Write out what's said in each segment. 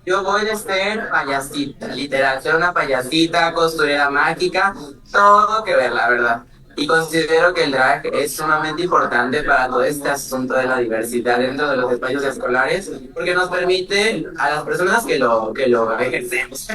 Yo voy de ser payasita, literal, ser una payasita, costurera mágica, todo que ver, la verdad. Y considero que el drag es sumamente importante para todo este asunto de la diversidad dentro de los espacios escolares, porque nos permite a las personas que lo ejercemos,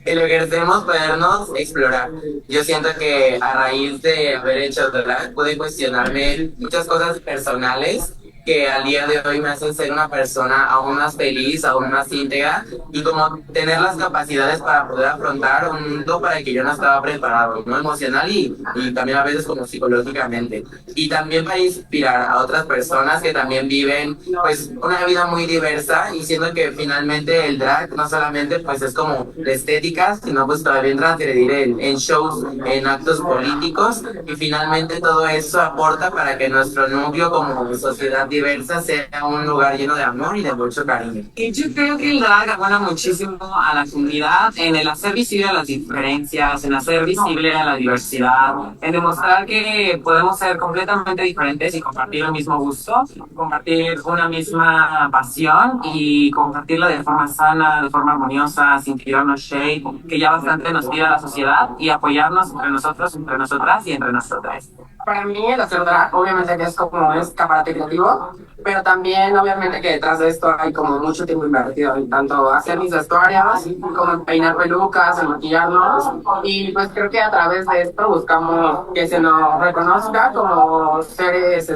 que lo ejercemos, podernos explorar. Yo siento que a raíz de haber hecho drag, pude cuestionarme muchas cosas personales que al día de hoy me hacen ser una persona aún más feliz, aún más íntegra y como tener las capacidades para poder afrontar un mundo para el que yo no estaba preparado, ¿no? Emocional y también a veces como psicológicamente. Y también para inspirar a otras personas que también viven pues una vida muy diversa y siento que finalmente el drag no solamente pues es como la estética, sino pues también transgredir en shows, en actos políticos y finalmente todo eso aporta para que nuestro núcleo como sociedad diversa sea un lugar lleno de amor y de mucho cariño. Y yo creo que el drag abona muchísimo a la comunidad en el hacer visible las diferencias, en hacer visible a la diversidad, en demostrar que podemos ser completamente diferentes y compartir el mismo gusto, compartir una misma pasión y compartirla de forma sana, de forma armoniosa, sin tirarnos shade, que ya bastante nos tira la sociedad y apoyarnos entre nosotros, entre nosotras y entre nosotras. Para mí el hacer drag obviamente que es como un escaparate creativo, pero también obviamente que detrás de esto hay como mucho tiempo invertido en tanto hacer mis vestuarios como en peinar pelucas, en maquillarnos y pues creo que a través de esto buscamos que se nos reconozca como seres,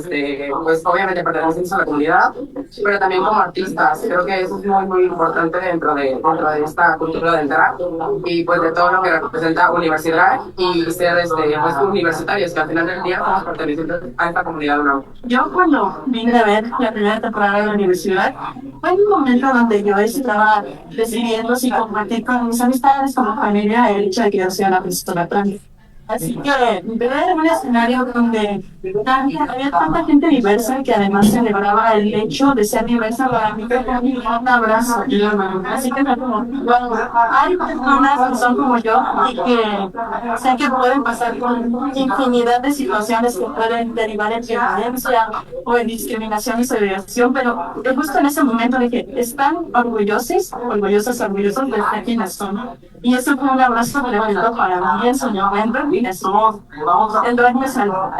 pues obviamente pertenecientes a la comunidad, pero también como artistas. Creo que eso es muy muy importante dentro de esta cultura del drag y pues de todo lo que representa universidad y ser pues universitarios que al final del día somos pertenecientes a esta comunidad. ¿No? Yo cuando vine a ver la primera temporada de la universidad, fue un momento donde yo estaba decidiendo si compartir con mis amistades como familia el hecho de que yo sea una persona trans. Así que ver un escenario donde había tanta gente diversa que además celebraba el hecho de ser diversa para mí fue como un abrazo. Así que fue como, bueno, hay personas que son como yo y que sé que pueden pasar por infinidad de situaciones que pueden derivar en violencia o en discriminación y segregación, pero justo en ese momento de que están orgullosos, orgullosos, orgullosos de ser quienes son. Y eso fue un abrazo tremendo para mí en su momento y eso, el drag me salvó.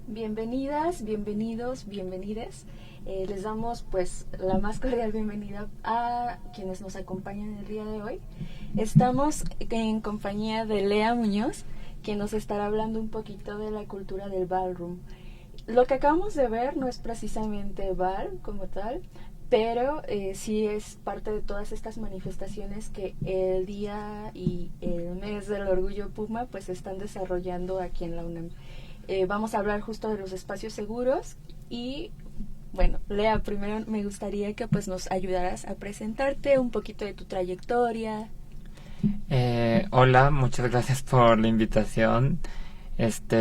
Bienvenidas, bienvenidos, bienvenides. Les damos pues la más cordial bienvenida a quienes nos acompañan el día de hoy. Estamos en compañía de Lea Muñoz, quien nos estará hablando un poquito de la cultura del ballroom. Lo que acabamos de ver no es precisamente bal como tal, pero sí es parte de todas estas manifestaciones que el día y el mes del orgullo Puma pues están desarrollando aquí en la UNAM. Vamos a hablar justo de los espacios seguros y bueno, Lea, primero me gustaría que pues nos ayudaras a presentarte un poquito de tu trayectoria. Hola, muchas gracias por la invitación.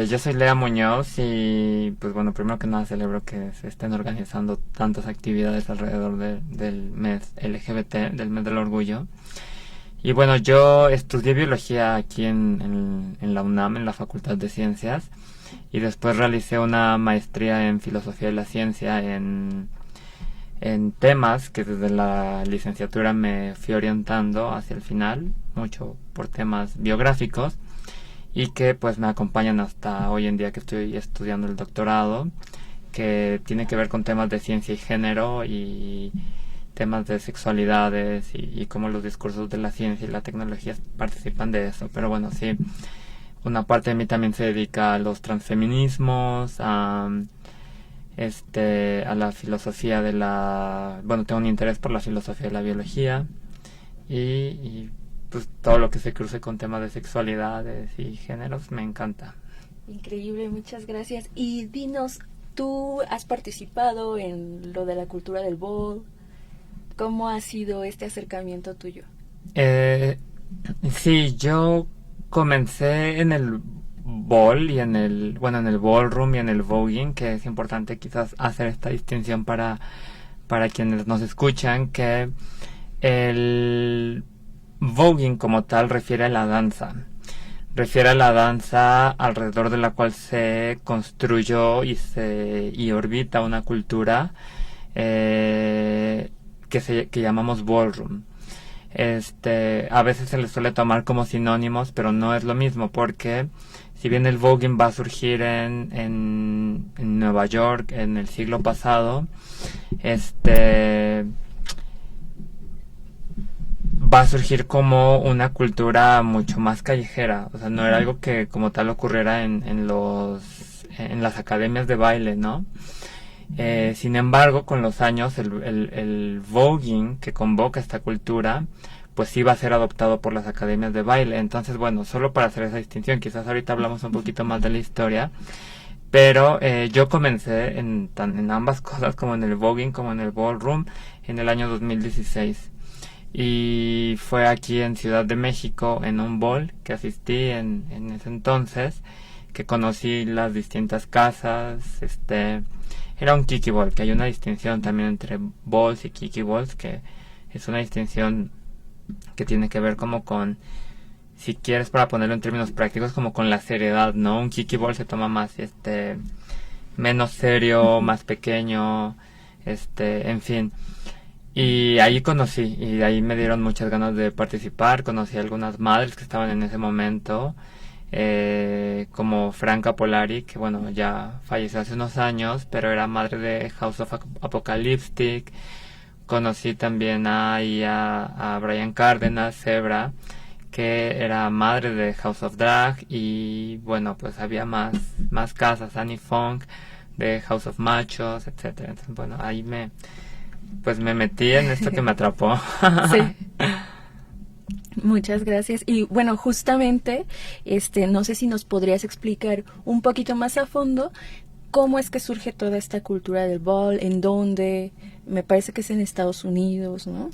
Yo soy Lea Muñoz y pues bueno, primero que nada celebro que se estén organizando tantas actividades alrededor del mes LGBT, del mes del orgullo. Y bueno, yo estudié biología aquí en la UNAM, en la Facultad de Ciencias, y después realicé una maestría en filosofía de la ciencia en temas que desde la licenciatura me fui orientando hacia el final, mucho por temas biográficos, y que pues me acompañan hasta hoy en día que estoy estudiando el doctorado, que tiene que ver con temas de ciencia y género y temas de sexualidades y cómo los discursos de la ciencia y la tecnología participan de eso. Pero bueno, sí, una parte de mí también se dedica a los transfeminismos, a la filosofía de la... Bueno, tengo un interés por la filosofía de la biología y pues todo lo que se cruce con temas de sexualidades y géneros me encanta. Increíble, muchas gracias. Y dinos, ¿tú has participado en lo de la cultura del ball? ¿Cómo ha sido este acercamiento tuyo? Sí, yo comencé en el ball y en el ballroom y en el voguing, que es importante quizás hacer esta distinción para quienes nos escuchan, que el voguing como tal refiere a la danza. refiere a la danza alrededor de la cual se construyó y orbita una cultura que llamamos ballroom. A veces se le suele tomar como sinónimos, pero no es lo mismo, porque si bien el voguing va a surgir en Nueva York en el siglo pasado, va a surgir como una cultura mucho más callejera. O sea, no era algo que como tal ocurriera en las academias de baile, ¿no? Sin embargo, con los años, el voguing que convoca esta cultura, pues sí va a ser adoptado por las academias de baile. Entonces, bueno, solo para hacer esa distinción, quizás ahorita hablamos un poquito más de la historia, pero yo comencé en ambas cosas, como en el voguing como en el ballroom, en el año 2016. Y fue aquí en Ciudad de México, en un ball que asistí en ese entonces, que conocí las distintas casas. Era un kiki ball, que hay una distinción también entre balls y kiki balls, que es una distinción que tiene que ver como con, si quieres para ponerlo en términos prácticos, como con la seriedad, ¿no? Un kiki ball se toma más, menos serio, más pequeño, en fin. Y ahí conocí, y de ahí me dieron muchas ganas de participar. Conocí a algunas madres que estaban en ese momento, como Franca Polari, que bueno, ya falleció hace unos años, pero era madre de House of Apocalyptic. Conocí también a Brian Cárdenas, Zebra, que era madre de House of Drag, y bueno, pues había más casas, Annie Funk, de House of Machos, etcétera. Entonces, bueno, ahí me metí en esto que me atrapó. Sí. Muchas gracias. Y bueno, justamente, no sé si nos podrías explicar un poquito más a fondo cómo es que surge toda esta cultura del ball, en dónde, me parece que es en Estados Unidos, ¿no?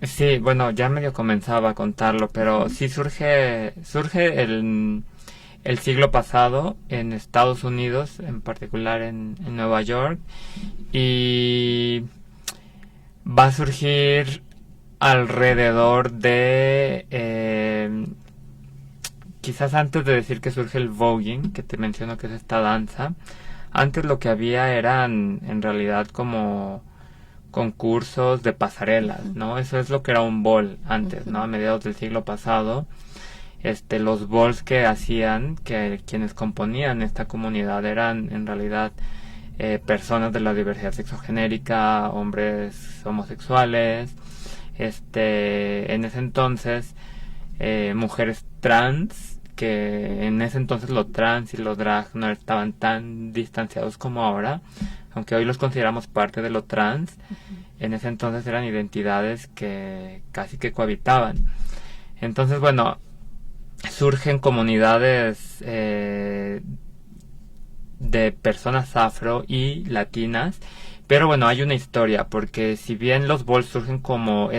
Sí, bueno, ya medio comenzaba a contarlo, pero sí surge el siglo pasado en Estados Unidos, en particular en Nueva York, y va a surgir alrededor de, quizás antes de decir que surge el voguing, que te menciono que es esta danza, antes lo que había eran en realidad como concursos de pasarelas, ¿no? Eso es lo que era un ball antes, ¿no? A mediados del siglo pasado, los balls que hacían, que quienes componían esta comunidad eran en realidad personas de la diversidad sexogenérica, hombres homosexuales, en ese entonces mujeres trans, que en ese entonces lo trans y lo drag no estaban tan distanciados como ahora, aunque hoy los consideramos parte de lo trans. En ese entonces eran identidades que casi que cohabitaban. Entonces, bueno, surgen comunidades de personas afro y latinas, pero bueno, hay una historia, porque si bien los balls surgen como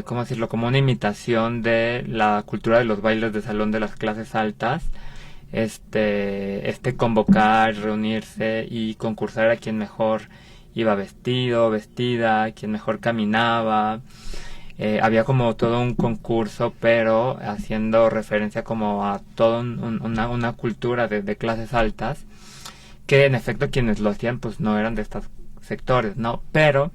¿cómo decirlo? Como una imitación de la cultura de los bailes de salón de las clases altas, convocar, reunirse y concursar a quien mejor iba vestido, vestida, quien mejor caminaba. Había como todo un concurso, pero haciendo referencia como a toda una cultura de clases altas, que en efecto quienes lo hacían pues no eran de estos sectores, ¿no? Pero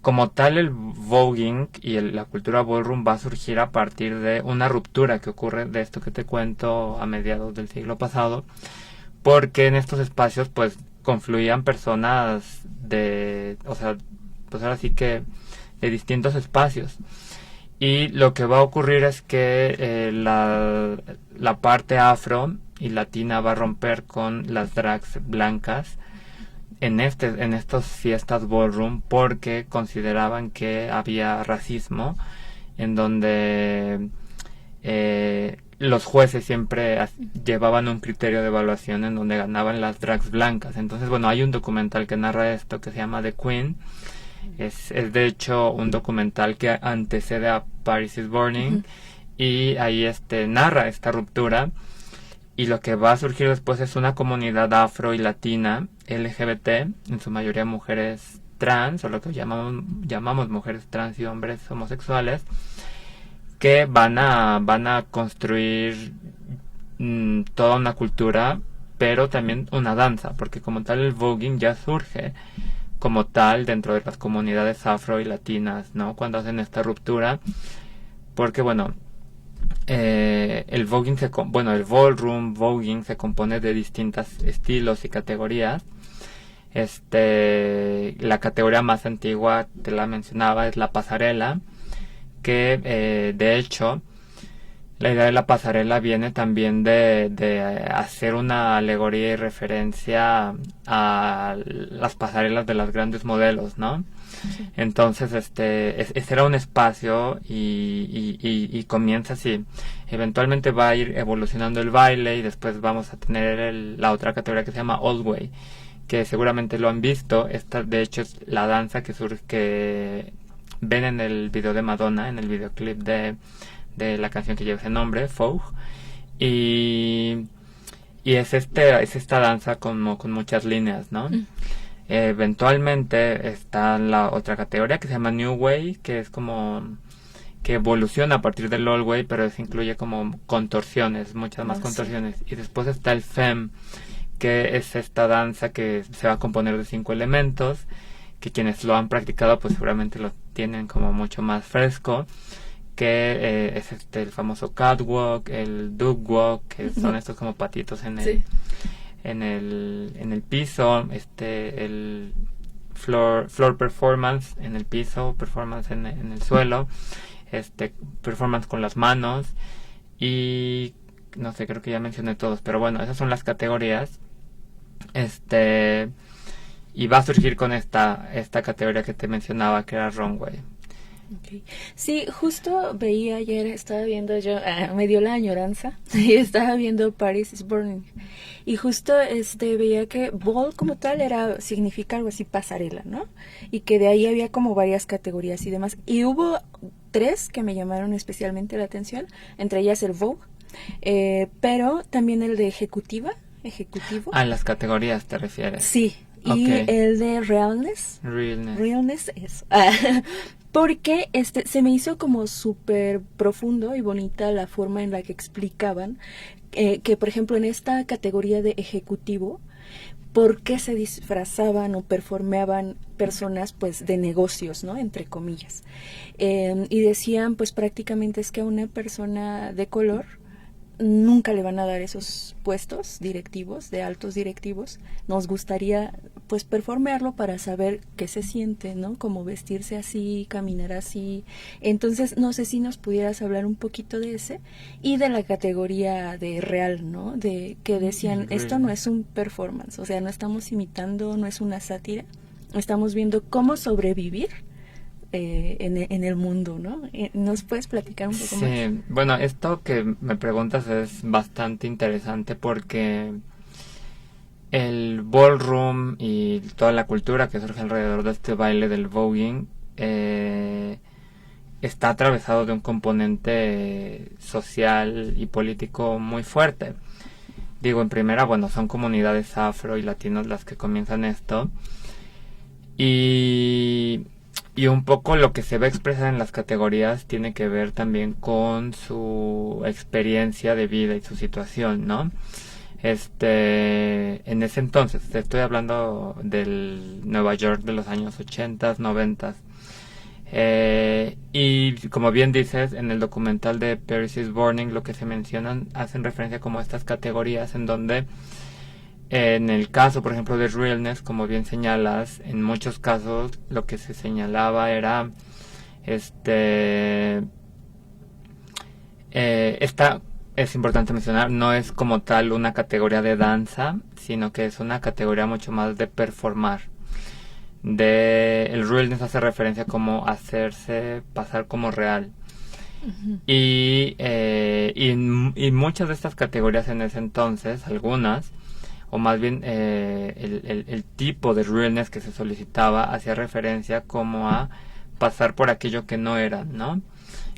como tal el voguing y la cultura ballroom va a surgir a partir de una ruptura que ocurre de esto que te cuento a mediados del siglo pasado, porque en estos espacios pues confluían personas pues ahora sí que de distintos espacios, y lo que va a ocurrir es que la parte afro y latina va a romper con las drags blancas en estas fiestas ballroom, porque consideraban que había racismo, en donde los jueces siempre llevaban un criterio de evaluación en donde ganaban las drags blancas. Entonces, bueno, hay un documental que narra esto que se llama The Queen. Es de hecho un documental que antecede a Paris is Burning, y ahí narra esta ruptura, y lo que va a surgir después es una comunidad afro y latina LGBT, en su mayoría mujeres trans, o lo que llamamos mujeres trans y hombres homosexuales, que van a construir toda una cultura, pero también una danza, porque como tal el voguing ya surge como tal dentro de las comunidades afro y latinas, ¿no? Cuando hacen esta ruptura, porque bueno, el voguing el ballroom voguing se compone de distintos estilos y categorías. La categoría más antigua, te la mencionaba, es la pasarela, que de hecho la idea de la pasarela viene también de hacer una alegoría y referencia a las pasarelas de los grandes modelos, ¿no? Sí. Entonces, ese era un espacio y comienza así. Eventualmente va a ir evolucionando el baile y después vamos a tener la otra categoría que se llama Old Way, que seguramente lo han visto. Esta, de hecho, es la danza que ven en el video de Madonna, en el videoclip de la canción que lleva ese nombre, Vogue, y es esta danza con muchas líneas, ¿no? Eventualmente está la otra categoría que se llama New Way, que es como que evoluciona a partir del Old Way, pero eso incluye como contorsiones, muchas más contorsiones. Y después está el Femme, que es esta danza que se va a componer de 5 elementos, que quienes lo han practicado pues seguramente lo tienen como mucho más fresco, que es el famoso catwalk, el duck walk, que son estos como patitos en el piso, el floor performance en el piso, performance en el suelo, performance con las manos, y no sé, creo que ya mencioné todos, pero bueno, esas son las categorías. Y va a surgir con esta categoría que te mencionaba, que era runway. Okay. Sí, justo veía ayer, estaba viendo yo, me dio la añoranza, y estaba viendo Paris is Burning, y justo veía que ball como tal significa algo así, pasarela, ¿no? Y que de ahí había como varias categorías y demás, y hubo 3 que me llamaron especialmente la atención, entre ellas el Vogue, pero también el de ejecutivo. A las categorías te refieres. Sí, y el de realness es porque se me hizo como súper profundo y bonita la forma en la que explicaban que, por ejemplo, en esta categoría de ejecutivo, por qué se disfrazaban o performeaban personas pues de negocios, ¿no? Entre comillas. Y decían pues prácticamente es que a una persona de color nunca le van a dar esos puestos directivos, de altos directivos. Nos gustaría pues performearlo para saber qué se siente, ¿no? Como vestirse así, caminar así. Entonces, no sé si nos pudieras hablar un poquito de ese y de la categoría de real, ¿no? De que decían, esto no es un performance, o sea, no estamos imitando, no es una sátira, estamos viendo cómo sobrevivir en el mundo, ¿no? ¿Nos puedes platicar un poco más? Sí, bueno, esto que me preguntas es bastante interesante porque el ballroom y toda la cultura que surge alrededor de este baile del voguing está atravesado de un componente social y político muy fuerte. Digo, en primera, bueno, son comunidades afro y latinos las que comienzan esto, y un poco lo que se va a expresar en las categorías tiene que ver también con su experiencia de vida y su situación, ¿no? En ese entonces, te estoy hablando del Nueva York de los años 80, 90. Y como bien dices, en el documental de Paris is Burning, lo que se mencionan hacen referencia como a estas categorías en donde en el caso, por ejemplo, de realness, como bien señalas, en muchos casos lo que se señalaba era esta es importante mencionar, no es como tal una categoría de danza, sino que es una categoría mucho más de performar. El realness hace referencia como hacerse pasar como real. Uh-huh. Y muchas de estas categorías en ese entonces, algunas, o más bien el tipo de realness que se solicitaba hacía referencia como a pasar por aquello que no eran, ¿no?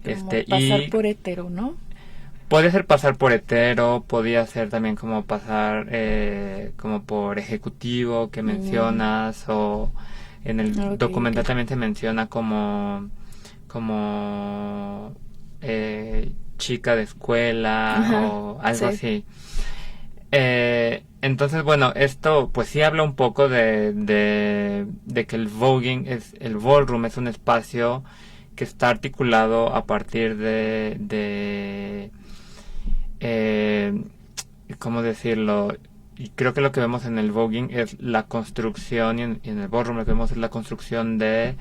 Pasar por hetero, ¿no? Podía ser pasar por hetero, podía ser también como pasar como por ejecutivo que mencionas, o en el documental también se menciona como chica de escuela o algo sí. así. Entonces, bueno, esto pues sí habla un poco de que el voguing el ballroom es un espacio que está articulado a partir ¿cómo decirlo? Y creo que lo que vemos en el voguing es la construcción, y en el ballroom lo que vemos es la construcción de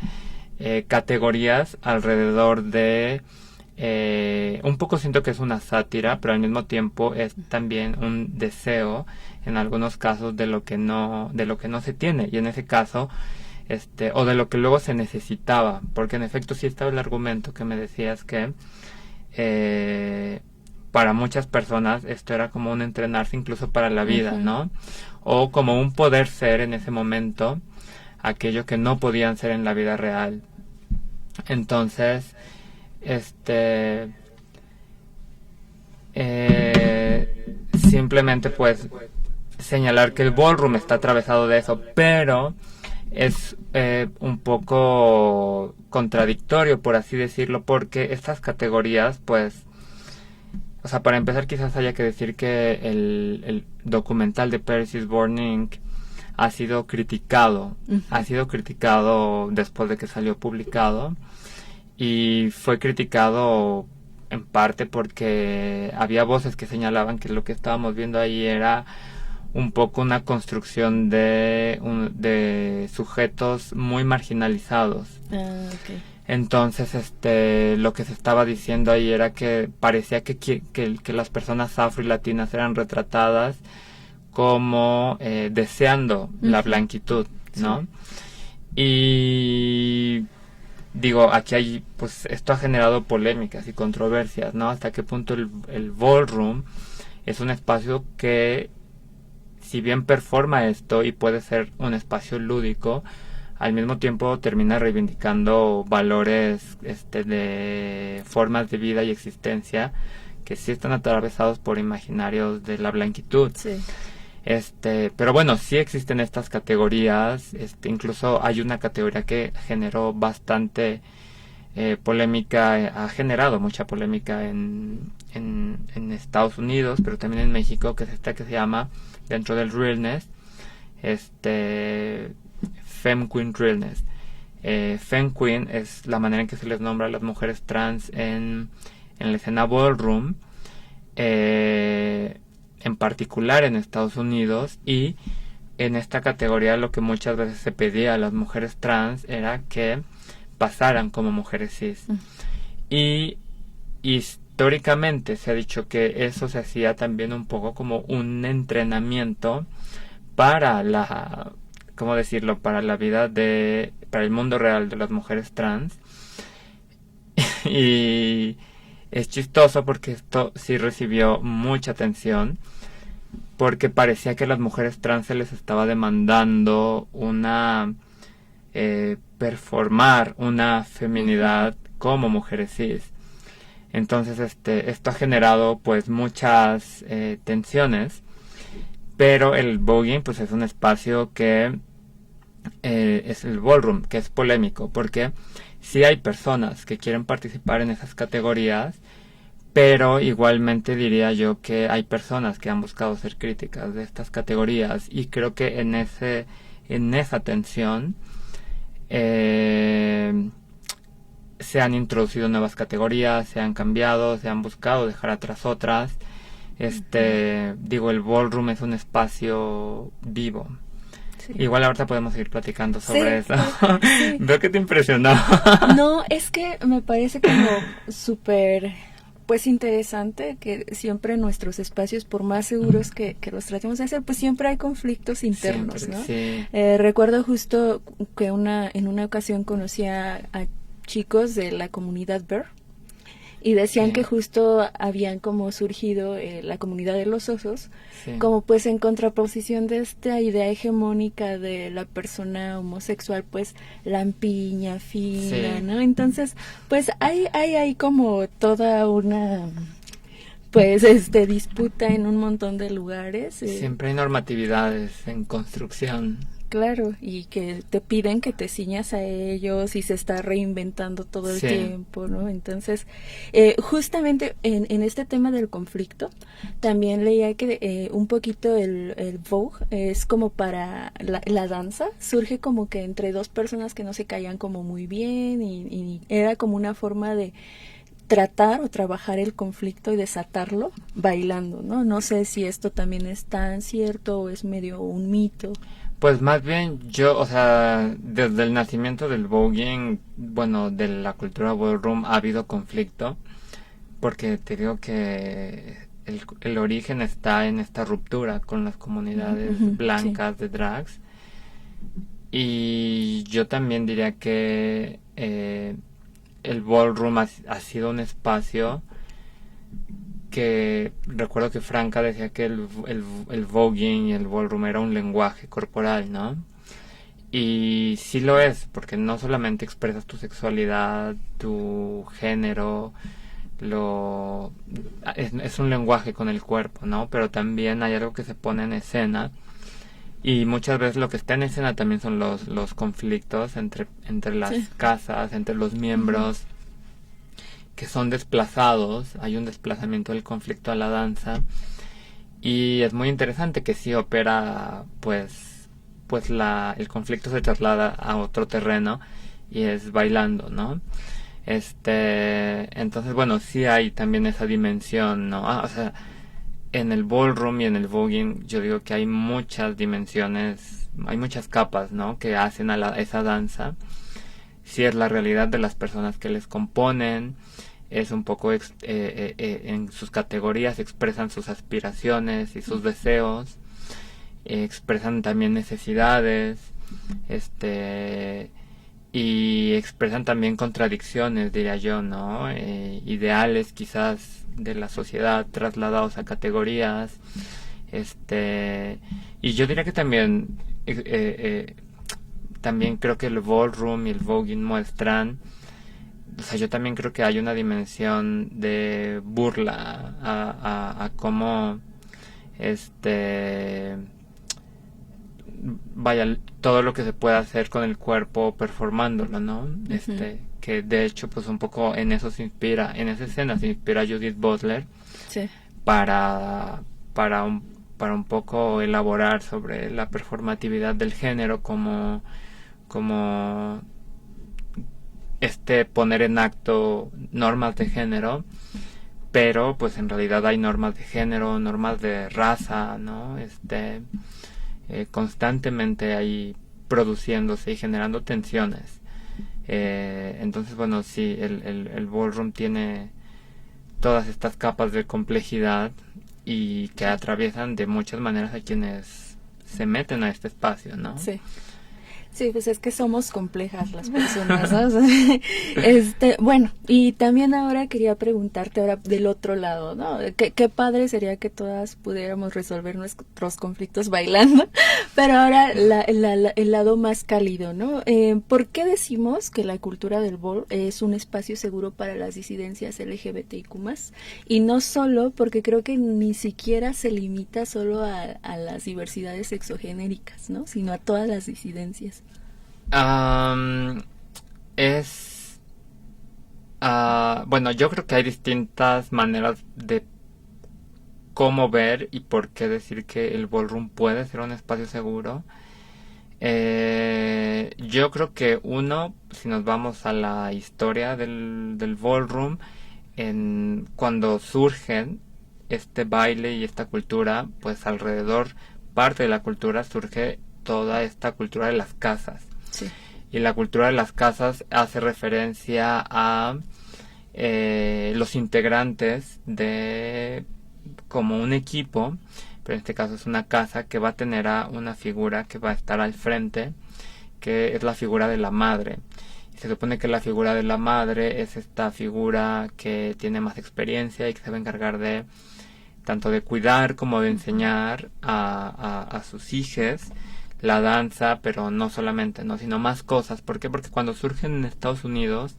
categorías alrededor de un poco siento que es una sátira, pero al mismo tiempo es también un deseo en algunos casos de lo que no se tiene, y en ese caso o de lo que luego se necesitaba, porque en efecto sí estaba el argumento que me decías que para muchas personas esto era como un entrenarse incluso para la vida, ¿no? O como un poder ser en ese momento aquello que no podían ser en la vida real. Entonces, simplemente pues señalar que el ballroom está atravesado de eso, pero es un poco contradictorio, por así decirlo, porque estas categorías pues, o sea, para empezar quizás haya que decir que el documental de Paris is Burning Inc. ha sido criticado después de que salió publicado, y fue criticado en parte porque había voces que señalaban que lo que estábamos viendo ahí era un poco una construcción de sujetos muy marginalizados. Okay. Entonces, lo que se estaba diciendo ahí era que parecía que las personas afro y latinas eran retratadas como deseando la blanquitud, ¿no? Sí. Y digo, aquí hay, pues esto ha generado polémicas y controversias, ¿no? Hasta qué punto el ballroom es un espacio que, si bien performa esto y puede ser un espacio lúdico, al mismo tiempo termina reivindicando valores de formas de vida y existencia que sí están atravesados por imaginarios de la blanquitud. Sí. Pero bueno, sí existen estas categorías, incluso hay una categoría que generó bastante polémica, ha generado mucha polémica en Estados Unidos, pero también en México, que es esta que se llama, dentro del realness, Femme Queen Realness. Femme Queen es la manera en que se les nombra a las mujeres trans en la escena ballroom, en particular en Estados Unidos, y en esta categoría lo que muchas veces se pedía a las mujeres trans era que pasaran como mujeres cis. Y históricamente se ha dicho que eso se hacía también un poco como un entrenamiento para ¿cómo decirlo? Para la vida para el mundo real de las mujeres trans. Y es chistoso porque esto sí recibió mucha atención, porque parecía que a las mujeres trans se les estaba demandando performar una feminidad como mujeres cis. Entonces esto ha generado pues muchas tensiones, pero el voguing pues es un espacio que es el ballroom, que es polémico, porque sí hay personas que quieren participar en esas categorías, pero igualmente diría yo que hay personas que han buscado ser críticas de estas categorías, y creo que en esa tensión se han introducido nuevas categorías, se han cambiado, se han buscado dejar atrás otras. Digo, el ballroom es un espacio vivo. Sí. Igual ahorita podemos seguir platicando sobre eso. Sí. Veo que te impresionó. No, es que me parece como súper, pues, interesante que siempre en nuestros espacios, por más seguros que los tratemos de hacer, pues siempre hay conflictos internos, siempre, ¿no? Sí. Recuerdo justo que en una ocasión conocí a chicos de la comunidad Bear, y decían que justo habían como surgido la comunidad de los osos, como pues en contraposición de esta idea hegemónica de la persona homosexual, pues lampiña, fina, ¿no? Entonces, pues hay como toda una pues disputa en un montón de lugares. Siempre hay normatividades en construcción. Claro, y que te piden que te ciñas a ellos y se está reinventando todo el Sí. tiempo, ¿no? Entonces, justamente en este tema del conflicto, también leía que un poquito el Vogue es como para la danza, surge como que entre dos personas que no se caían como muy bien y era como una forma de tratar o trabajar el conflicto y desatarlo bailando, ¿no? No sé si esto también es tan cierto o es medio un mito. Pues más bien yo, o sea, desde el nacimiento del voguing, bueno, de la cultura ballroom ha habido conflicto, porque te digo que el origen está en esta ruptura con las comunidades Ujú, sí. blancas de drags. Y yo también diría que el ballroom ha sido un espacio que recuerdo que Franca decía que el voguing y el ballroom era un lenguaje corporal, ¿no? Y sí lo es, porque no solamente expresas tu sexualidad, tu género, es un lenguaje con el cuerpo, ¿no? Pero también hay algo que se pone en escena y muchas veces lo que está en escena también son los conflictos entre las Sí. casas, entre los Ujú. miembros que son desplazados, hay un desplazamiento del conflicto a la danza y es muy interesante que sí opera el conflicto se traslada a otro terreno y es bailando, ¿no? Entonces bueno, sí hay también esa dimensión, ¿no? O sea, en el ballroom y en el voguing yo digo que hay muchas dimensiones, hay muchas capas, ¿no? Que hacen a esa danza. Si es la realidad de las personas que les componen, es un poco en sus categorías expresan sus aspiraciones y sus deseos, expresan también necesidades, este y expresan también contradicciones, diría yo, ¿no? Ideales quizás de la sociedad trasladados a categorías, y yo diría que también creo que el ballroom y el voguing muestran, o sea, yo también creo que hay una dimensión de burla a cómo, este, vaya, todo lo que se puede hacer con el cuerpo performándolo, ¿no? Ujú. Que de hecho, pues un poco en eso se inspira, en esa escena se inspira Judith Butler Sí. para, para un, para un poco elaborar sobre la performatividad del género como poner en acto normas de género, pero pues en realidad hay normas de género, normas de raza, ¿no? Constantemente ahí produciéndose y generando tensiones. Entonces, bueno, sí, el ballroom tiene todas estas capas de complejidad y que Sí. atraviesan de muchas maneras a quienes se meten a este espacio, ¿no? Sí. Sí, pues es que somos complejas las personas, ¿no? O sea, bueno, y también ahora quería preguntarte ahora del otro lado, ¿no? Qué padre sería que todas pudiéramos resolver nuestros conflictos bailando, pero ahora el lado más cálido, ¿no? ¿Por qué decimos que la cultura del ball es un espacio seguro para las disidencias LGBTIQ+? Y no solo, porque creo que ni siquiera se limita solo a las diversidades sexogenéricas, ¿no? Sino a todas las disidencias. Am, es bueno, yo creo que hay distintas maneras de cómo ver y por qué decir que el ballroom puede ser un espacio seguro. Yo creo que uno, si nos vamos a la historia del ballroom, cuando surgen este baile y esta cultura, pues alrededor parte de la cultura surge toda esta cultura de las casas. Sí. Y la cultura de las casas hace referencia a los integrantes de como un equipo, pero en este caso es una casa que va a tener a una figura que va a estar al frente, que es la figura de la madre. Y se supone que la figura de la madre es esta figura que tiene más experiencia y que se va a encargar de tanto de cuidar como de enseñar a sus hijos la danza, pero no solamente, no, sino más cosas. ¿Por qué? Porque cuando surgen en Estados Unidos,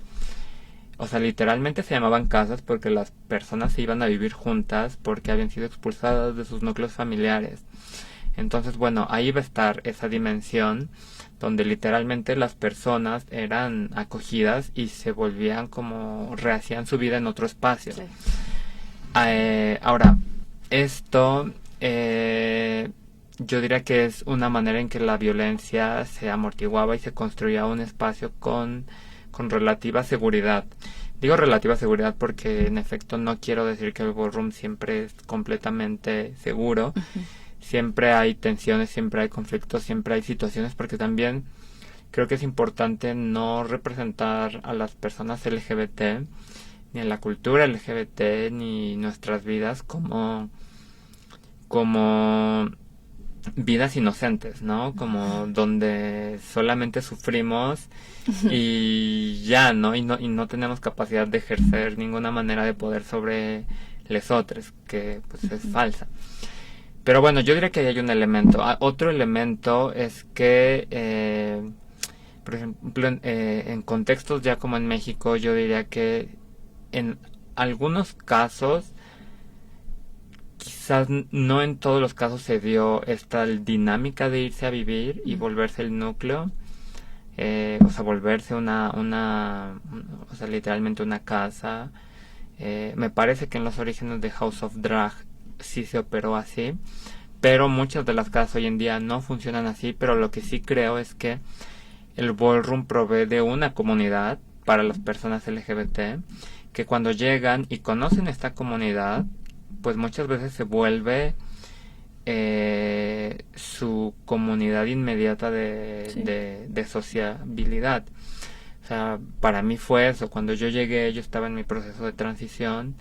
o sea, literalmente se llamaban casas porque las personas se iban a vivir juntas porque habían sido expulsadas de sus núcleos familiares. Entonces, bueno, ahí va a estar esa dimensión donde literalmente las personas eran acogidas y se volvían como rehacían su vida en otro espacio. Sí. Ahora, esto yo diría que es una manera en que la violencia se amortiguaba y se construía un espacio con relativa seguridad. Digo relativa seguridad porque en efecto no quiero decir que el ballroom siempre es completamente seguro. Siempre hay tensiones, siempre hay conflictos, siempre hay situaciones, porque también creo que es importante no representar a las personas LGBT, ni en la cultura LGBT, ni nuestras vidas como vidas inocentes, ¿no? Como donde solamente sufrimos y ya, ¿no? Y no tenemos capacidad de ejercer ninguna manera de poder sobre los otros, que pues es falsa. Pero bueno, yo diría que ahí hay un elemento. Otro elemento es que, por ejemplo, en contextos ya como en México, yo diría que en algunos casos, quizás no en todos los casos se dio esta dinámica de irse a vivir y volverse el núcleo, o sea, volverse o sea, literalmente una casa. Me parece que en los orígenes de House of Drag sí se operó así, pero muchas de las casas hoy en día no funcionan así. Pero lo que sí creo es que el ballroom provee de una comunidad para las personas LGBT, que cuando llegan y conocen esta comunidad, pues muchas veces se vuelve su comunidad inmediata de sociabilidad. O sea, para mí fue eso. Cuando yo llegué, yo estaba en mi proceso de transición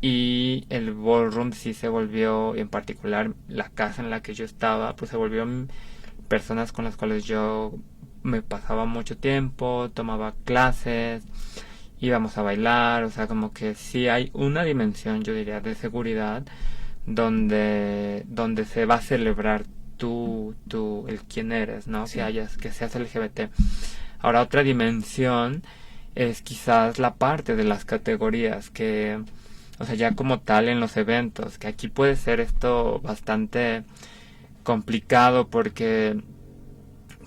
y el ballroom sí se volvió, en particular la casa en la que yo estaba, pues se volvió personas con las cuales yo me pasaba mucho tiempo, tomaba clases, íbamos a bailar. O sea, como que sí hay una dimensión, yo diría, de seguridad donde se va a celebrar el quién eres, ¿no? Sí. Que seas LGBT. Ahora, otra dimensión es quizás la parte de las categorías, que, o sea, ya como tal en los eventos, que aquí puede ser esto bastante complicado, porque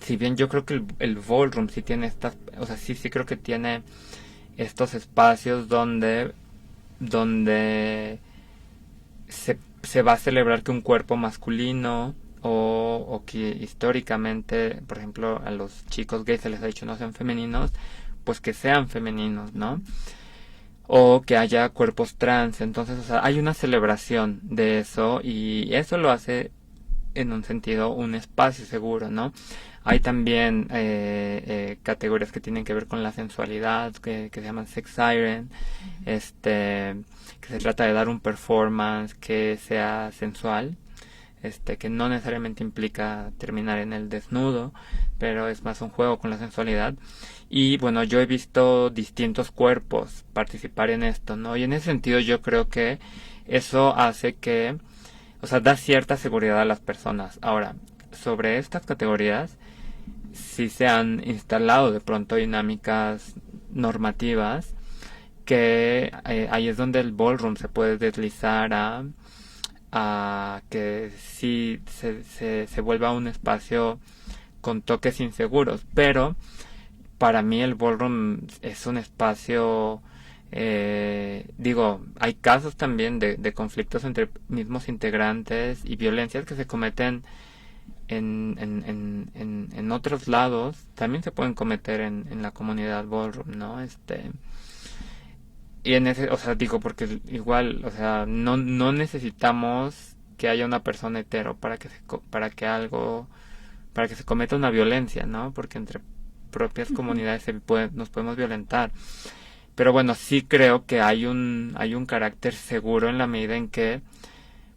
si bien yo creo que el ballroom sí tiene o sea, sí creo que tiene estos espacios donde se va a celebrar que un cuerpo masculino, o que históricamente, por ejemplo, a los chicos gays se les ha dicho no sean femeninos, pues que sean femeninos, ¿no? O que haya cuerpos trans. Entonces, o sea, hay una celebración de eso, y eso lo hace en un sentido un espacio seguro, ¿no? Hay también categorías que tienen que ver con la sensualidad, que se llaman sex siren, que se trata de dar un performance que sea sensual, que no necesariamente implica terminar en el desnudo, pero es más un juego con la sensualidad. Y bueno, yo he visto distintos cuerpos participar en esto, ¿no? Y en ese sentido yo creo que eso hace que, o sea, da cierta seguridad a las personas. Ahora, sobre estas categorías, sí se han instalado de pronto dinámicas normativas que ahí es donde el ballroom se puede deslizar a que sí se vuelva un espacio con toques inseguros. Pero para mí el ballroom es un espacio, digo, hay casos también de conflictos entre mismos integrantes y violencias que se cometen en otros lados, también se pueden cometer en la comunidad ballroom, ¿no? Y en ese, o sea, digo, porque igual, o sea, no necesitamos que haya una persona hetero para que se cometa una violencia, ¿no? Porque entre propias comunidades nos podemos violentar. Pero bueno, sí creo que hay un carácter seguro en la medida en que,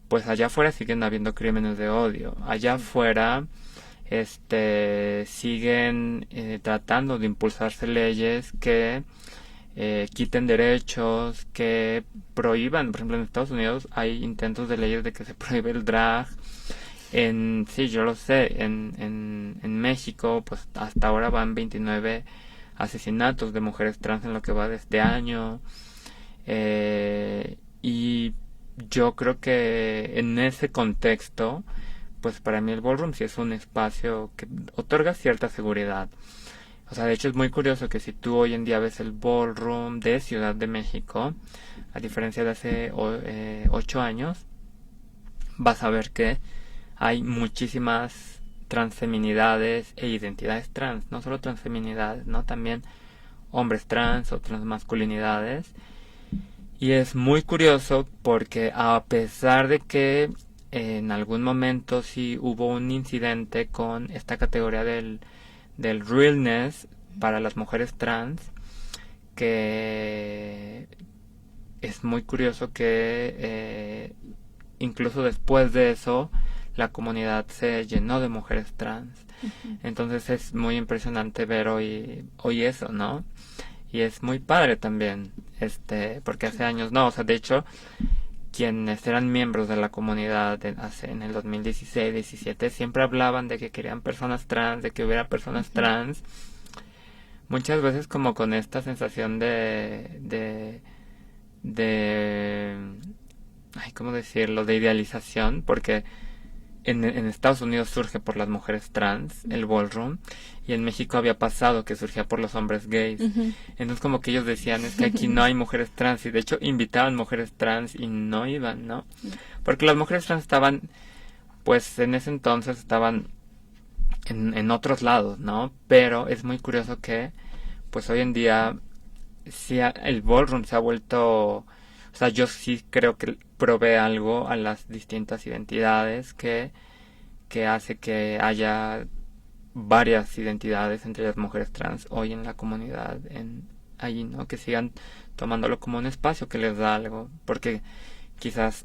pues allá afuera siguen habiendo crímenes de odio. Allá afuera siguen tratando de impulsarse leyes que quiten derechos, que prohíban. Por ejemplo, en Estados Unidos hay intentos de leyes de que se prohíbe el drag. Sí, yo lo sé, en México, pues hasta ahora van 29 asesinatos de mujeres trans en lo que va de este año. Y yo creo que en ese contexto, pues para mí el ballroom sí es un espacio que otorga cierta seguridad. O sea, de hecho es muy curioso que si tú hoy en día ves el ballroom de Ciudad de México, a diferencia de hace 8 años, vas a ver que hay muchísimas transfeminidades e identidades trans, no solo transfeminidades, ¿no? También hombres trans o transmasculinidades. Y es muy curioso porque a pesar de que en algún momento sí hubo un incidente con esta categoría del realness para las mujeres trans, que es muy curioso que incluso después de eso la comunidad se llenó de mujeres trans. Entonces es muy impresionante ver hoy eso, ¿no? Y es muy padre también, porque hace años no, o sea, de hecho, quienes eran miembros de la comunidad en el 2016-17 siempre hablaban de que querían personas trans, de que hubiera personas trans, muchas veces como con esta sensación ay, ¿cómo decirlo?, de idealización, porque en Estados Unidos surge por las mujeres trans, el ballroom, y en México había pasado que surgía por los hombres gays. Entonces como que ellos decían, es que aquí no hay mujeres trans, y de hecho invitaban mujeres trans y no iban, ¿no? Porque las mujeres trans estaban, pues en ese entonces estaban en otros lados, ¿no? Pero es muy curioso que, pues hoy en día, sí, el ballroom se ha vuelto... O sea, yo sí creo que provee algo a las distintas identidades que hace que haya varias identidades entre las mujeres trans hoy en la comunidad, allí, ¿no? Que sigan tomándolo como un espacio que les da algo, porque quizás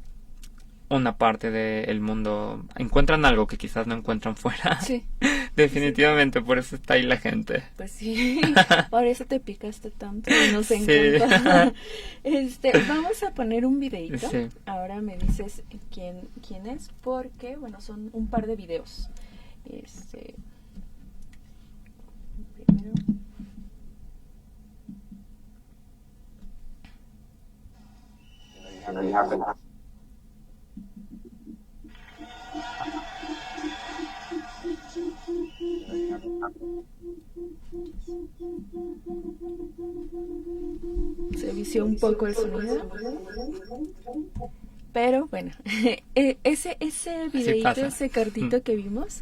una parte del mundo encuentran algo que quizás no encuentran fuera. Sí. Definitivamente, por eso está ahí la gente. Pues sí, por eso te picaste tanto y nos Sí. encanta. Vamos a poner un videito. Sí. Ahora me dices quién es, porque, bueno, son un par de videos. Primero. Se vició un poco el sonido, pero bueno, ese videito, ese cortito que vimos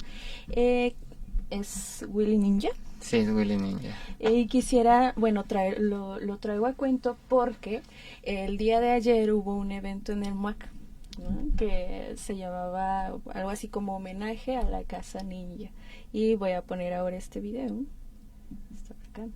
es Willy Ninja. Sí, es Willy Ninja. Y quisiera, bueno, lo traigo a cuento porque el día de ayer hubo un evento en el MUAC, ¿no?, que se llamaba algo así como homenaje a la Casa Ninja. Y voy a poner ahora este video. Está acá.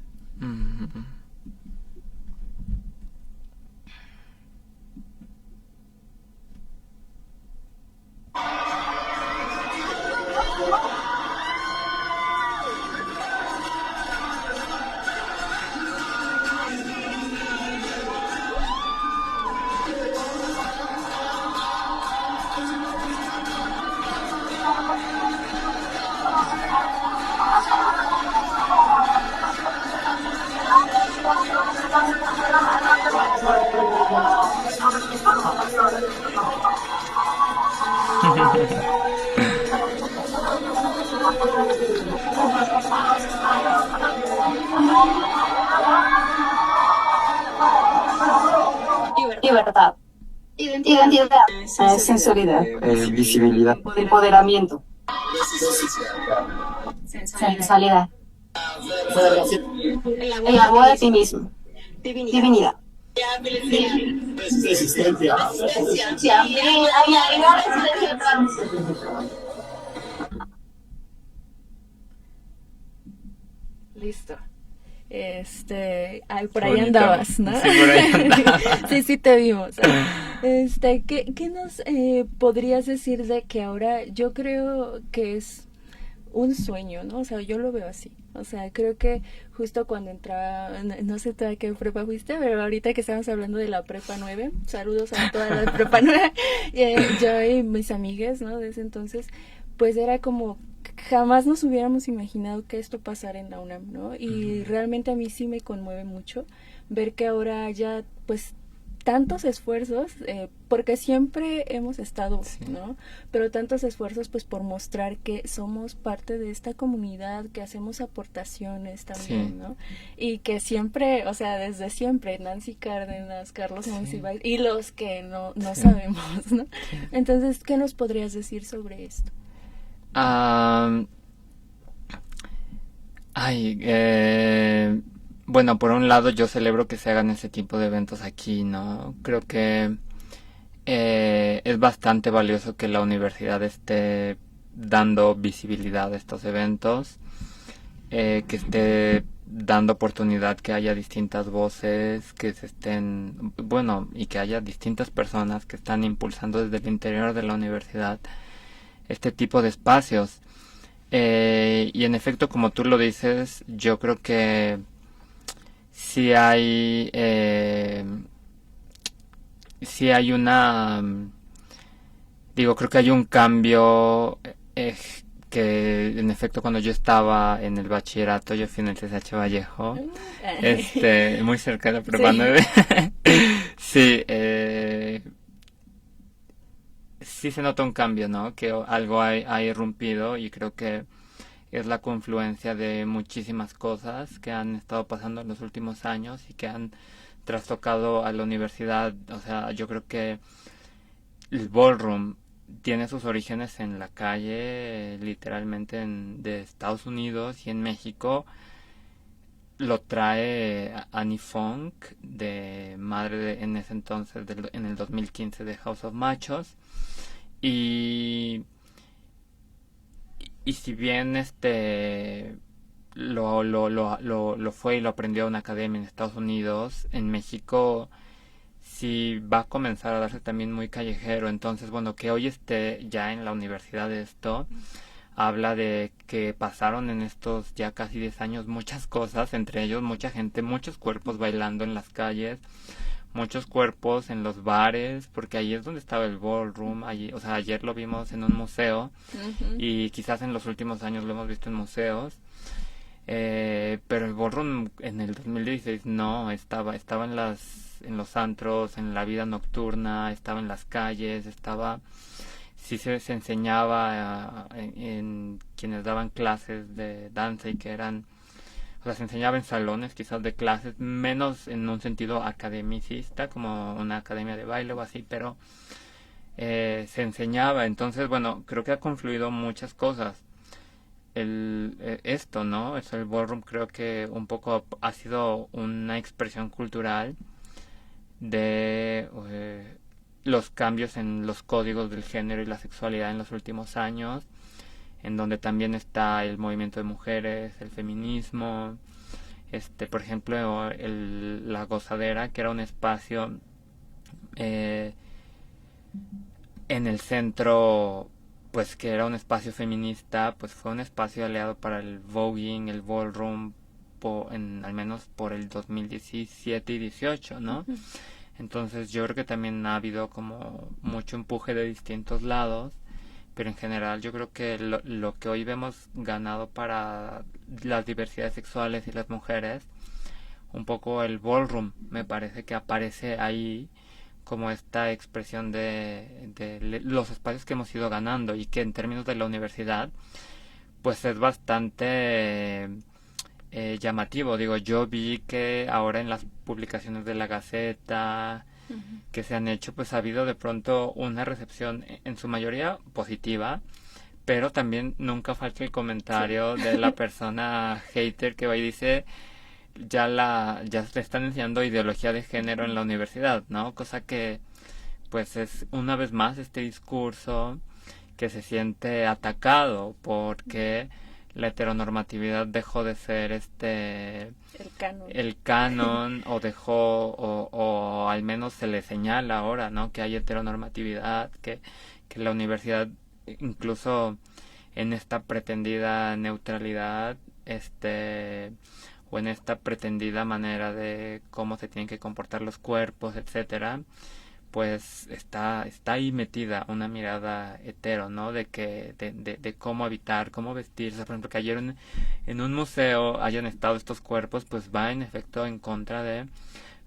Libertad, identidad, sensualidad, visibilidad, empoderamiento, sensualidad, el amor a ti mismo, divinidad, resistencia. Listo. Por ahí Bonito. andabas, ¿no? Sí, por ahí andaba. Sí, te vimos. ¿Qué nos podrías decir de que ahora yo creo que es un sueño, ¿no? O sea, yo lo veo así. O sea, creo que justo cuando entraba, no sé tú a qué prepa fuiste, pero ahorita que estamos hablando de la prepa 9, saludos a toda la prepa 9, yo y mis amigas, ¿no? De ese entonces, pues era como jamás nos hubiéramos imaginado que esto pasara en la UNAM, ¿no? Y realmente a mí sí me conmueve mucho ver que ahora ya, pues, tantos esfuerzos, porque siempre hemos estado, Sí. ¿no? Pero tantos esfuerzos pues por mostrar que somos parte de esta comunidad, que hacemos aportaciones también, Sí. ¿no? Y que siempre, o sea, desde siempre, Nancy Cárdenas, Carlos Sí. Monsiváis, y los que no Sí. sabemos, ¿no? Sí. Entonces, ¿qué nos podrías decir sobre esto? Ah, bueno, por un lado yo celebro que se hagan ese tipo de eventos aquí, ¿no? Creo que es bastante valioso que la universidad esté dando visibilidad a estos eventos, que esté dando oportunidad que haya distintas voces, que se estén, bueno, y que haya distintas personas que están impulsando desde el interior de la universidad este tipo de espacios. Y en efecto, como tú lo dices, yo creo que sí hay una, creo que hay un cambio, que en efecto cuando yo estaba en el bachillerato, yo fui en el CCH Vallejo, muy cerca de la Prepa Sí. 9. Sí, sí se nota un cambio, ¿no? Que algo ha irrumpido, y creo que es la confluencia de muchísimas cosas que han estado pasando en los últimos años y que han trastocado a la universidad. O sea, yo creo que el ballroom tiene sus orígenes en la calle, literalmente de Estados Unidos, y en México lo trae Annie Funk, de madre en ese entonces, en el 2015, de House of Machos. Y si bien lo fue y lo aprendió en una academia en Estados Unidos, en México sí va a comenzar a darse también muy callejero. Entonces, bueno, que hoy esté ya en la universidad esto, habla de que pasaron en estos ya casi 10 años muchas cosas, entre ellos mucha gente, muchos cuerpos bailando en las calles, muchos cuerpos en los bares, porque ahí es donde estaba el ballroom. Allí, o sea, ayer lo vimos en un museo, Ujú. y quizás en los últimos años lo hemos visto en museos, pero el ballroom en el 2016 no, estaba en los antros, en la vida nocturna, estaba en las calles, sí se enseñaba en quienes daban clases de danza, y que eran, o sea, se enseñaba en salones quizás de clases, menos en un sentido academicista, como una academia de baile o así, pero se enseñaba. Entonces, bueno, creo que ha confluido muchas cosas. Esto, ¿no? El ballroom creo que un poco ha sido una expresión cultural de los cambios en los códigos del género y la sexualidad en los últimos años, en donde también está el movimiento de mujeres, el feminismo, por ejemplo, la gozadera, que era un espacio eh, en el centro, pues que era un espacio feminista, pues fue un espacio aliado para el voguing, el ballroom, al menos por el 2017 y 18, ¿no? Entonces yo creo que también ha habido como mucho empuje de distintos lados, pero en general yo creo que lo que hoy vemos ganado para las diversidades sexuales y las mujeres, un poco el ballroom, me parece que aparece ahí como esta expresión de los espacios que hemos ido ganando, y que en términos de la universidad pues es bastante llamativo. Digo, yo vi que ahora en las publicaciones de la Gaceta que se han hecho, pues ha habido de pronto una recepción en su mayoría positiva, pero también nunca falta el comentario de la persona hater que va y dice, ya se están enseñando ideología de género en la universidad, ¿no? Cosa que pues es una vez más este discurso que se siente atacado porque la heteronormatividad dejó de ser el canon, o dejó, o al menos se le señala ahora, ¿no? Que hay heteronormatividad, que la universidad, incluso en esta pretendida neutralidad, o en esta pretendida manera de cómo se tienen que comportar los cuerpos, etcétera, pues está ahí metida una mirada hetero, ¿no? De cómo habitar, cómo vestirse. Por ejemplo, que ayer en un museo hayan estado estos cuerpos, pues va en efecto en contra de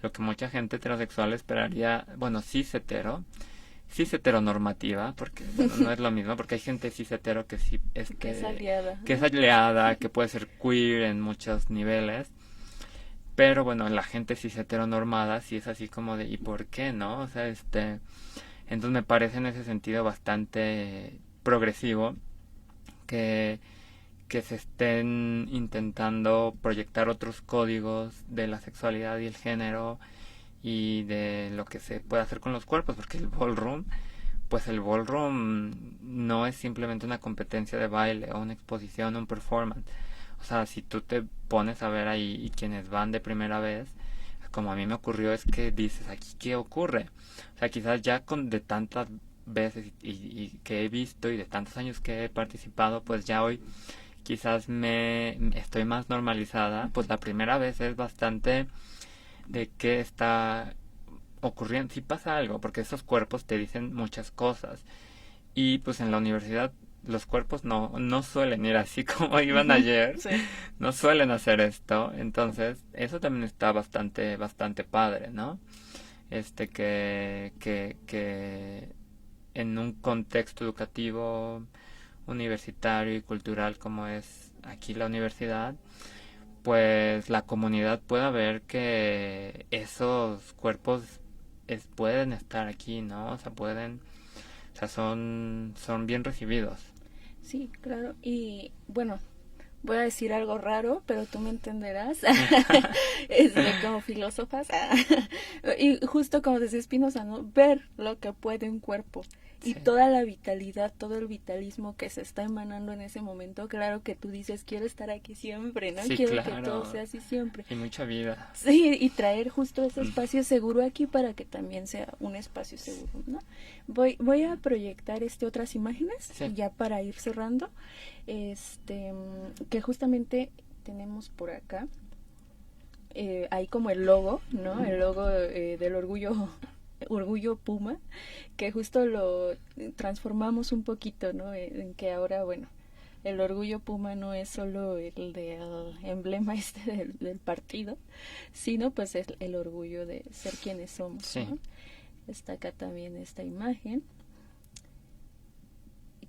lo que mucha gente heterosexual esperaría, bueno, cis heteronormativa, porque bueno, no es lo mismo, porque hay gente cis hetero que sí Que es aliada. que es aliada, que puede ser queer en muchos niveles, pero bueno, la gente cis heteronormada sí es así como de ¿y por qué no? O sea, entonces me parece en ese sentido bastante progresivo que se estén intentando proyectar otros códigos de la sexualidad y el género y de lo que se puede hacer con los cuerpos, porque pues el ballroom no es simplemente una competencia de baile o una exposición o un performance. O sea, si tú te pones a ver ahí y quienes van de primera vez, como a mí me ocurrió, es que dices, aquí qué ocurre. O sea, quizás ya de tantas veces y que he visto y de tantos años que he participado, pues ya hoy quizás me estoy más normalizada. Pues la primera vez es bastante de qué está ocurriendo, si pasa algo, porque esos cuerpos te dicen muchas cosas. Y pues en la universidad los cuerpos no suelen ir así como iban ayer, Sí. no suelen hacer esto, entonces eso también está bastante padre, ¿no? Que en un contexto educativo, universitario y cultural como es aquí la universidad, pues la comunidad pueda ver que esos cuerpos pueden estar aquí, ¿no? O sea, son bien recibidos. Sí, claro. Y bueno, voy a decir algo raro, pero tú me entenderás. Como filósofas. Y justo como decía Spinoza, ¿no? Ver lo que puede un cuerpo. Y Sí. toda la vitalidad, todo el vitalismo que se está emanando en ese momento, claro que tú dices, quiero estar aquí siempre, ¿no? Sí, Quiero que claro. todo sea así siempre. Y mucha vida. Sí, y traer justo ese espacio seguro aquí para que también sea un espacio seguro, ¿no? Voy a proyectar otras imágenes Sí. ya para ir cerrando. Que justamente tenemos por acá. Hay como el logo, ¿no? El logo del orgullo Puma, que justo lo transformamos un poquito, ¿no? En que ahora, bueno, el orgullo Puma no es solo el del emblema del partido, sino pues es el orgullo de ser quienes somos, Sí. ¿no? Está acá también esta imagen,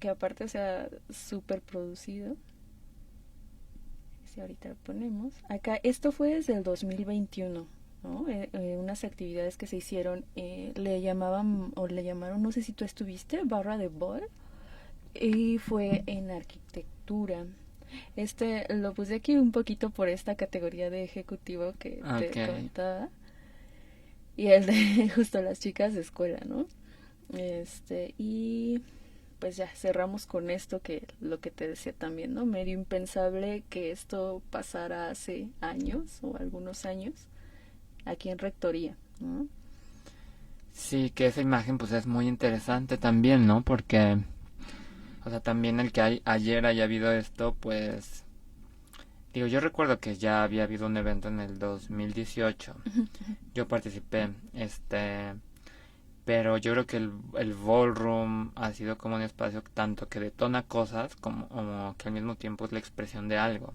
que aparte, o sea, súper producido. Si ahorita lo ponemos. Acá, esto fue desde el 2021, ¿no? Unas actividades que se hicieron, le llamaron, no sé si tú estuviste, Barra de Bol, y fue en arquitectura. Lo puse aquí un poquito por esta categoría de ejecutivo que te comentaba. Y el de justo las chicas de escuela, ¿no? Y pues ya cerramos con esto, que lo que te decía también, ¿no? Medio impensable que esto pasara hace años o algunos años aquí en Rectoría, ¿no? Sí, que esa imagen pues es muy interesante también, ¿no? Porque, o sea, también el que ayer haya habido esto, pues, digo, yo recuerdo que ya había habido un evento en el 2018. Yo participé, pero yo creo que el ballroom ha sido como un espacio tanto que detona cosas como que al mismo tiempo es la expresión de algo.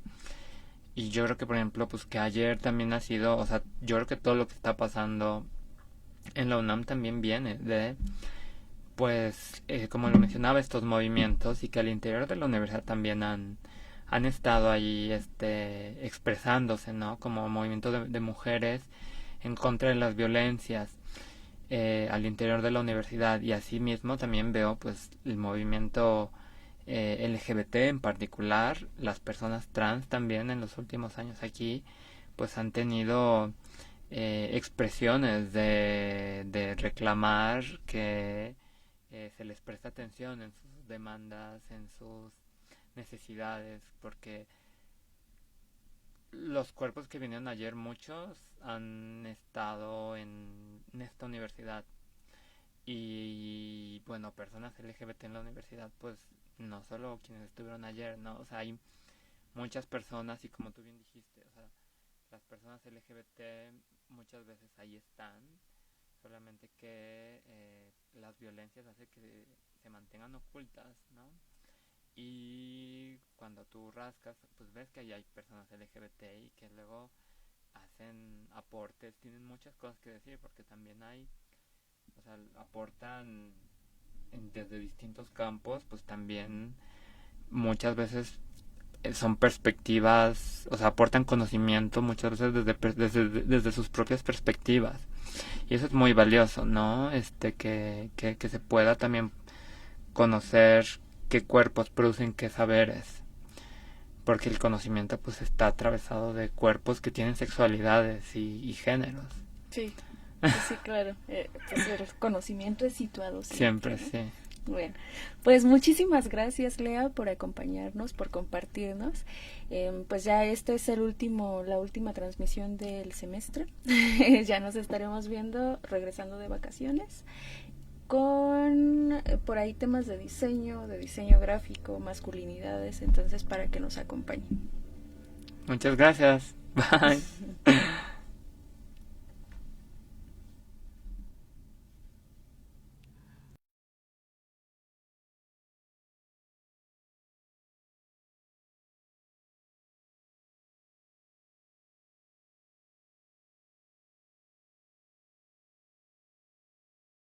Y yo creo que, por ejemplo, pues que ayer también ha sido, o sea, yo creo que todo lo que está pasando en la UNAM también viene de, pues, como lo mencionaba, estos movimientos, y que al interior de la universidad también han estado ahí expresándose, ¿no? Como movimiento de mujeres en contra de las violencias al interior de la universidad, y así mismo también veo pues el movimiento LGBT en particular, las personas trans también en los últimos años aquí pues han tenido expresiones de reclamar que se les presta atención en sus demandas, en sus necesidades, porque los cuerpos que vinieron ayer, muchos han estado en esta universidad. Y bueno, personas LGBT en la universidad, pues no solo quienes estuvieron ayer, ¿no? O sea, hay muchas personas, y como tú bien dijiste, o sea, las personas LGBT muchas veces ahí están, solamente que las violencias hacen que se mantengan ocultas, ¿no? Y cuando tú rascas, pues ves que ahí hay personas LGBT y que luego hacen aportes, tienen muchas cosas que decir, porque también hay, o sea, aportan desde distintos campos, pues también muchas veces son perspectivas, o sea, aportan conocimiento muchas veces desde sus propias perspectivas. Y eso es muy valioso, ¿no? Que se pueda también conocer qué cuerpos producen qué saberes. Porque el conocimiento pues está atravesado de cuerpos que tienen sexualidades y géneros. Sí, sí, claro. Pues el conocimiento es situado Siempre, ¿no? sí. Bueno, pues muchísimas gracias, Lea, por acompañarnos, por compartirnos. Pues ya esta es la última transmisión del semestre. Ya nos estaremos viendo regresando de vacaciones con por ahí temas de diseño gráfico, masculinidades, entonces para que nos acompañen. Muchas gracias. Bye.